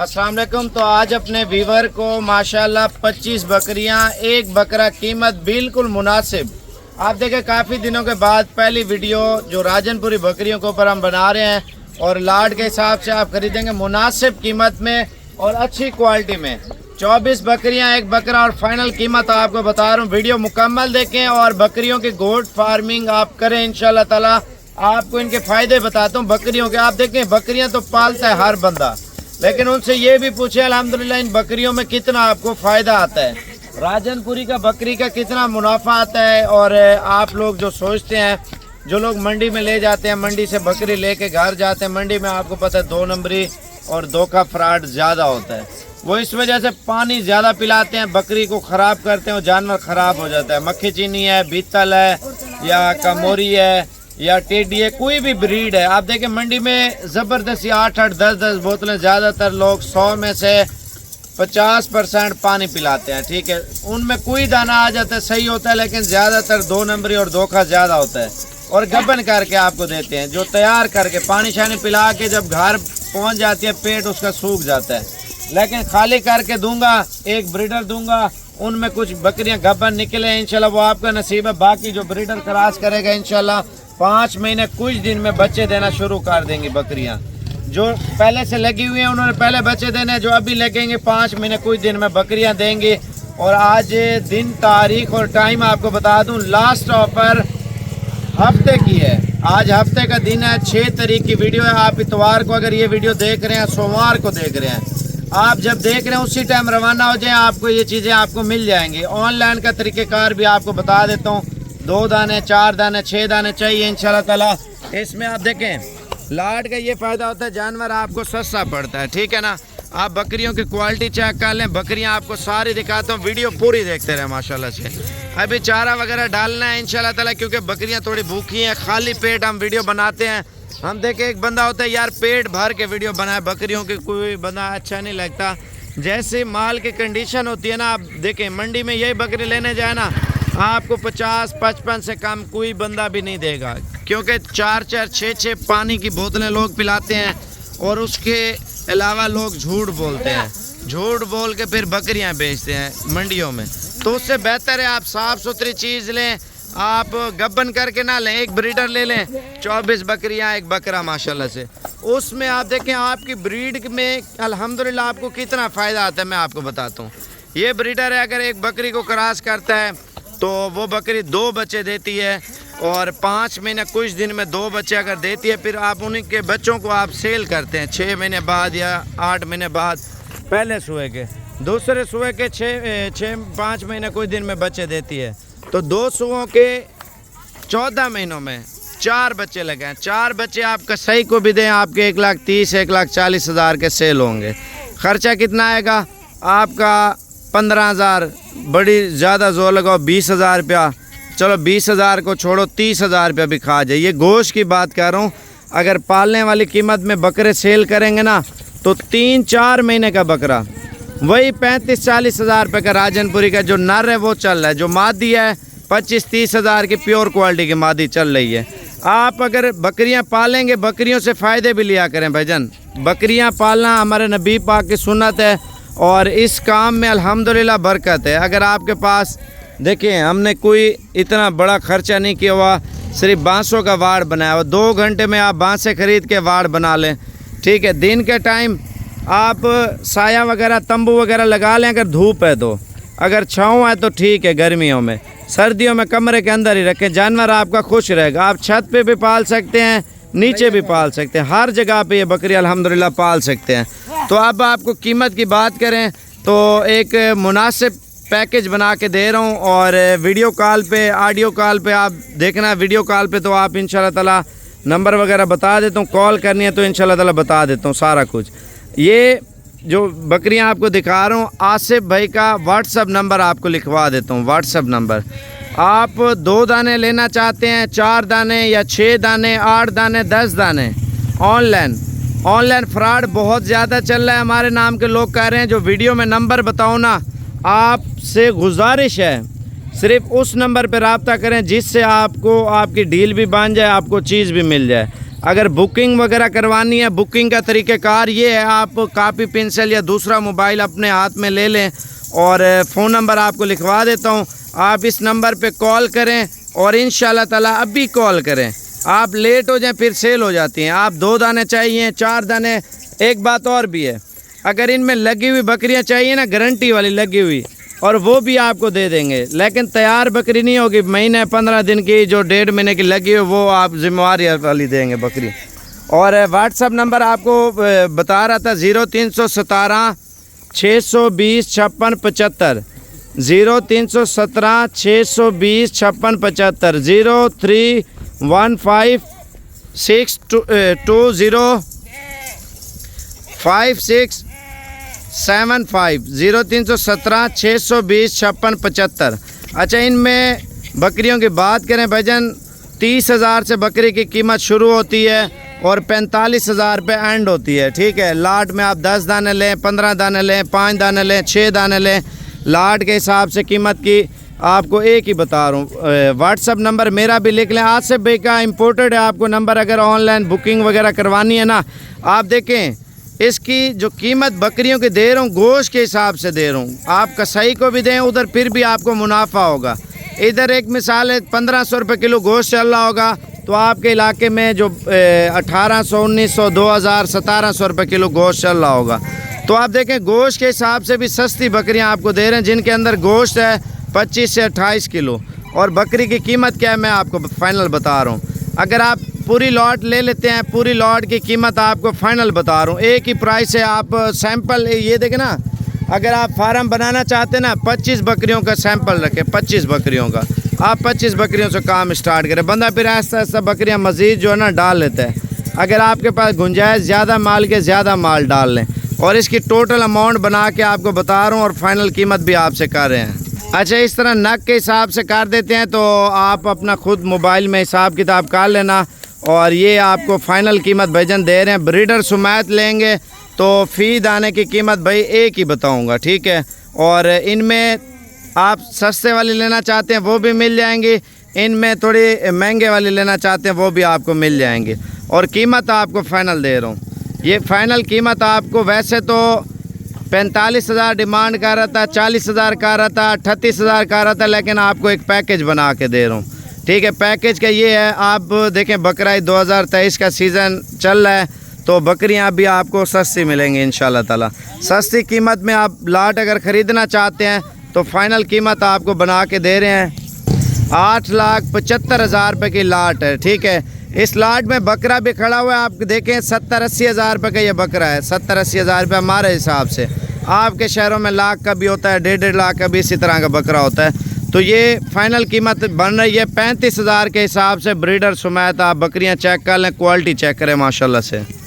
अस्सलाम वालेकुम। तो आज अपने व्यूवर को माशाल्लाह 25 बकरियां, एक बकरा कीमत बिल्कुल मुनासिब। आप देखें काफ़ी दिनों के बाद पहली वीडियो जो राजनपुरी बकरियों के ऊपर हम बना रहे हैं और लाट के हिसाब से आप खरीदेंगे मुनासिब कीमत में और अच्छी क्वालिटी में। 24 बकरियां, एक बकरा और फाइनल कीमत आपको बता रहा हूँ। वीडियो मुकम्मल देखें और बकरियों की गोट फार्मिंग आप करें इंशाल्लाह ताला। आपको इनके फ़ायदे बताता हूँ बकरियों के। आप देखें बकरियां तो पालता है हर बंदा, लेकिन उनसे ये भी पूछे अल्हम्दुलिल्लाह इन बकरियों में कितना आपको फ़ायदा आता है, राजनपुरी का बकरी का कितना मुनाफा आता है। और आप लोग जो सोचते हैं, जो लोग मंडी में ले जाते हैं, मंडी से बकरी लेके घर जाते हैं, मंडी में आपको पता है 2 नंबरी और धोखा फ्रॉड ज़्यादा होता है। वो इस वजह से पानी ज़्यादा पिलाते हैं, बकरी को ख़राब करते हैं और जानवर ख़राब हो जाता है। मक्खी चीनी है, बीतल है या कमोरी है या टेडी है, कोई भी ब्रीड है। आप देखें मंडी में ज़बरदस्ती 8-8, 10-10 बोतलें, ज़्यादातर लोग 100 में से 50% पानी पिलाते हैं। ठीक है, उनमें कोई दाना आ जाता है, सही होता है, लेकिन ज़्यादातर 2 नंबरी और धोखा ज़्यादा होता है। और गबन करके आपको देते हैं, जो तैयार करके पानी शानी पिला के जब घर पहुंच जाती है पेट उसका सूख जाता है। लेकिन खाली करके दूंगा, एक ब्रीडर दूंगा, उनमें कुछ बकरियां गबन निकले इंशाल्लाह, वो आपका नसीब है। बाकी जो ब्रीडर क्रॉस करेगा इंशाल्लाह 5 महीने कुछ दिन में बच्चे देना शुरू कर देंगी बकरियां। जो पहले से लगी हुई हैं उन्होंने पहले बच्चे देने, जो अभी लगेंगे 5 महीने कुछ दिन में बकरियां देंगी। और आज दिन, तारीख और टाइम आपको बता दूं, लास्ट ऑफर हफ्ते की है। आज हफ्ते का दिन है, 6 तारीख की वीडियो है। आप इतवार को अगर ये वीडियो देख रहे हैं, सोमवार को देख रहे हैं, आप जब देख रहे हैं उसी टाइम रवाना हो जाएं, आपको ये चीज़ें आपको मिल जाएंगी। ऑनलाइन का तरीक़ेकार भी आपको बता देता हूँ। 2 दाने, 4 दाने, 6 दाने चाहिए इंशाल्लाह ताला। इसमें आप देखें लाट का ये फ़ायदा होता है, जानवर आपको सस्ता पड़ता है। ठीक है ना। आप बकरियों की क्वालिटी चेक कर लें, बकरियां आपको सारी दिखाता हूँ, वीडियो पूरी देखते रहे माशाल्लाह से। अभी चारा वगैरह डालना है इंशाल्लाह ताला, क्योंकि बकरियां थोड़ी भूखी हैं। खाली पेट हम वीडियो बनाते हैं। हम देखें एक बंदा होता है यार पेट भर के वीडियो बनाए, बकरियों की कोई बंदा अच्छा नहीं लगता। जैसे माल की कंडीशन होती है ना, आप देखें मंडी में यही बकरी लेने जाए ना, आपको 50-55 से कम कोई बंदा भी नहीं देगा, क्योंकि 4-4, 6-6 पानी की बोतलें लोग पिलाते हैं और उसके अलावा लोग झूठ बोलते हैं। झूठ बोल के फिर बकरियां बेचते हैं मंडियों में। तो उससे बेहतर है आप साफ़ सुथरी चीज़ लें, आप गबन करके ना लें। एक ब्रीडर ले लें, 24 बकरियां, एक बकरा माशाल्लाह से। उसमें आप देखें आपकी ब्रीड में अल्हम्दुलिल्लाह आपको कितना फ़ायदा आता है, मैं आपको बताता हूँ। ये ब्रीडर है, अगर एक बकरी को क्रॉस करता है तो वो बकरी 2 बच्चे देती है और 5 महीने कुछ दिन में 2 बच्चे अगर देती है, फिर आप उन्हीं के बच्चों को आप सेल करते हैं 6 महीने बाद या 8 महीने बाद, पहले सुए के। दूसरे सुए के 5 महीने कुछ दिन में बच्चे देती है, तो 2 सुओं के 14 महीनों में 4 बच्चे लगे हैं। 4 बच्चे आपका सही को भी दें, आपके 1,30,000 1,40,000 के सेल होंगे। ख़र्चा कितना आएगा आपका? 15,000, बड़ी ज़्यादा जोर लगाओ 20,000 रुपया। चलो 20,000 को छोड़ो, 30,000 रुपया भी खा जाए। ये गोश्त की बात कर रहा हूँ। अगर पालने वाली कीमत में बकरे सेल करेंगे ना, तो 3-4 महीने का बकरा वही 35-40,000 रुपये का राजनपुरी का जो नर है वो चल रहा है। जो मादी है 25-30,000 की प्योर क्वालिटी की मादी चल रही है। आप अगर बकरियां पालेंगे, बकरियों से फ़ायदे भी लिया करें भाईजान। बकरियां पालना हमारे नबी पाक की सुन्नत है और इस काम में अल्हम्दुलिल्लाह बरकत है। अगर आपके पास देखिए, हमने कोई इतना बड़ा ख़र्चा नहीं किया हुआ, सिर्फ बांसों का वाड़ बनाया हुआ। 2 घंटे में आप बांसें ख़रीद के वाड़ बना लें। ठीक है, दिन के टाइम आप साया वगैरह, तंबू वगैरह लगा लें अगर धूप है तो। अगर छाँव है तो ठीक है, गर्मियों में, सर्दियों में कमरे के अंदर ही रखें, जानवर आपका खुश रहेगा। आप छत पे भी पाल सकते हैं, नीचे भी पाल सकते हैं, हर जगह पे ये बकरी अल्हम्दुलिल्लाह पाल सकते हैं। तो अब आपको कीमत की बात करें तो एक मुनासिब पैकेज बना के दे रहा हूँ। और वीडियो कॉल पे, ऑडियो कॉल पे आप देखना, वीडियो कॉल पे तो आप इंशाल्लाह ताला नंबर वगैरह बता देता हूँ, कॉल करनी है तो इंशाल्लाह ताला बता देता हूँ सारा कुछ। ये जो बकरियाँ आपको दिखा रहा हूँ, आसिफ भाई का व्हाट्सअप नंबर आपको लिखवा देता हूँ। व्हाट्सअप नंबर, आप 2 दाने लेना चाहते हैं, 4 दाने या 6 दाने, 8 दाने, 10 दाने, ऑनलाइन फ्रॉड बहुत ज़्यादा चल रहा है। हमारे नाम के लोग कह रहे हैं जो वीडियो में नंबर बताओ ना, आपसे गुजारिश है सिर्फ उस नंबर पर रब्ता करें जिससे आपको आपकी डील भी बन जाए, आपको चीज़ भी मिल जाए। अगर बुकिंग वगैरह करवानी है, बुकिंग का तरीक़ाकार ये है, आप कापी पेंसिल या दूसरा मोबाइल अपने हाथ में ले लें और फ़ोन नंबर आपको लिखवा देता हूँ। आप इस नंबर पे कॉल करें और इंशाल्लाह ताला अभी कॉल करें। आप लेट हो जाएं फिर सेल हो जाती हैं। आप 2 दाने चाहिए, 4 दाने। एक बात और भी है, अगर इनमें लगी हुई बकरियां चाहिए ना, गारंटी वाली लगी हुई, और वो भी आपको दे देंगे, लेकिन तैयार बकरी नहीं होगी। महीने 15 दिन की जो 1.5 महीने की लगी हुई वो आप जिम्मेवारी वाली देंगे बकरी। और व्हाट्सअप नंबर आपको बता रहा था 0317 620 56 75, 0317 620 56 75, 0315 620 5675, 0317 620 56 75। अच्छा, इनमें बकरियों की बात करें भाईजान, 30,000 से बकरी की कीमत शुरू होती है और 45,000 पे एंड होती है। ठीक है, लाट में आप 10 दाने लें, 15 दाने लें, 5 दाने लें, 6 दाने लें, लाट के हिसाब से कीमत की आपको एक ही बता रहा हूँ। व्हाट्सअप नंबर मेरा भी लिख लें, आसिफ भाई का इम्पोर्टेड है आपको नंबर। अगर ऑनलाइन बुकिंग वगैरह करवानी है ना, आप देखें इसकी जो कीमत बकरियों की दे रहा हूँ, गोश्त के हिसाब से दे रहा हूँ। आप कसाई को भी दें उधर, फिर भी आपको मुनाफा होगा। इधर एक मिसाल है 1500 रुपये किलो गोश्त चल रहा होगा, तो आपके इलाके में जो 1800, 1900, 2000, 1700 रुपये किलो गोश्त चल रहा होगा। तो आप देखें गोश्त के हिसाब से भी सस्ती बकरियां आपको दे रहे हैं, जिनके अंदर गोश्त है 25 से 28 किलो। और बकरी की कीमत क्या है मैं आपको फाइनल बता रहा हूँ। अगर आप पूरी लॉट ले लेते हैं, पूरी लॉट की कीमत आपको फाइनल बता रहा हूँ, एक ही प्राइस है। आप सैंपल ये देखें ना, अगर आप फार्म बनाना चाहते हैं ना, 25 बकरियों का सैंपल रखें, 25 बकरियों का। आप 25 बकरियों से काम स्टार्ट करें, बंदा फिर ऐसा ऐसा बकरियां मज़ीद जो है ना डाल लेता है। अगर आपके पास गुंजाइश ज़्यादा माल के, ज़्यादा माल डाल लें। और इसकी टोटल अमाउंट बना के आपको बता रहा हूँ और फाइनल कीमत भी आपसे कर रहे हैं। अच्छा, इस तरह नग के हिसाब से कर देते हैं, तो आप अपना खुद मोबाइल में हिसाब किताब कर लेना। और ये आपको फाइनल कीमत भाईजान दे रहे हैं। ब्रीडर सुमैत लेंगे तो फ़ी दाने की कीमत भाई एक ही बताऊंगा, ठीक है। और इनमें आप सस्ते वाली लेना चाहते हैं वो भी मिल जाएंगी, इनमें थोड़ी महंगे वाली लेना चाहते हैं वो भी आपको मिल जाएंगी। और कीमत आपको फ़ाइनल दे रहा हूँ। ये फ़ाइनल कीमत आपको वैसे तो 45,000 डिमांड कर रहा था, 40,000 कर रहा था, 38,000 कर रहा था, लेकिन आपको एक पैकेज बना के दे रहा हूँ, ठीक है। पैकेज का ये है, आप देखें बकरा ईद 2023 का सीज़न चल रहा है, तो बकरियां भी आपको सस्ती मिलेंगी इंशाल्लाह ताला। सस्ती कीमत में आप लाट अगर ख़रीदना चाहते हैं तो फ़ाइनल कीमत आपको बना के दे रहे हैं 8,75,000 रुपये की लाट है, ठीक है। इस लाट में बकरा भी खड़ा हुआ है, आप देखें 70-80 हज़ार रुपये का ये बकरा है। 70-80 हज़ार रुपये हमारे हिसाब से, आपके शहरों में लाख का भी होता है, 1.5 लाख का भी इसी तरह का बकरा होता है। तो ये फ़ाइनल कीमत बन रही है 35,000 के हिसाब से। ब्रीडर सुमैत आप बकरियां चेक कर लें, क्वालिटी चेक करें माशाल्लाह से।